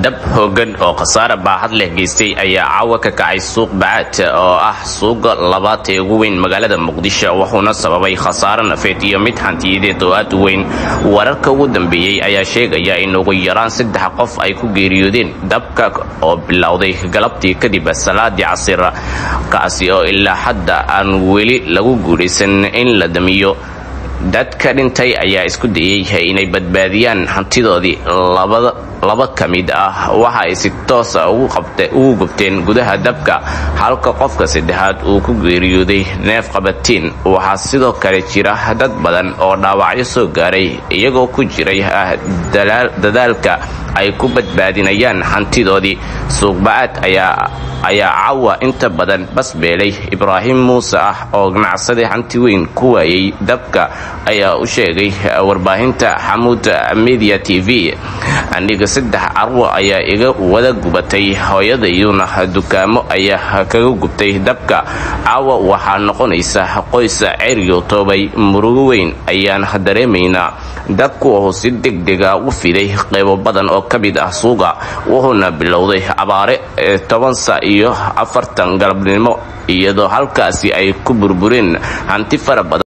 dab hoogan oo khasaare baaxad leh geystay ayaa caawa ka kacay suuq Bacaad oo ah suuqa labaad ee ugu weyn magaalada Muqdisho wuxuuna sababay khasaare nafeed iyo mid hantiyadeed oo aad u weyn. Wararka ugu dambeeyay ayaa sheegaya in ugu yaraan 3 qof ay ku geeriyoodeen dabka oo bilowday galabtii kadib salaadii casir, kaasi oo ilaa hadda aan weli lagu guuleysan in la damiyo. dadka dhintay ayaa isku dayay inay badbaadiyaan hantidoodii. laba kamid ah waxa ay si toos ah ugu gubteen gudaha dabka, halka qofka saddexaad uu ku geeriyooday neef qabatiin. waxaa sidoo kale jira dad badan oo dhaawacyo soo gaaray iyagoo ku jiray dadaalka ay ku badbaadinayaan hantidoodii. Suuq Bacaad ayaa caawa inta badan basbeelay. Ibraahim Muuse oo ganacsade hanti weyn ku waayay dabka ayaa u sheegay warbaahinta Xamuud Media TV, aniga 3 carwo ayaa iga wada gubatay, hooyadayuna dukaamo ayaa kaga gubtay dabka. caawa waxaa noqonaysa qoys ceriyo toobay, murugo weyn ayaan dareemaynaa. dabku wuxuu si degdeg ah u fiday qaybo badan oo ka mid ah suuqa, wuxuuna bilowday abaare 10 saac iyo 40 galabnimo, iyadoo halkaasi ay ku burbureen hanti fara badan.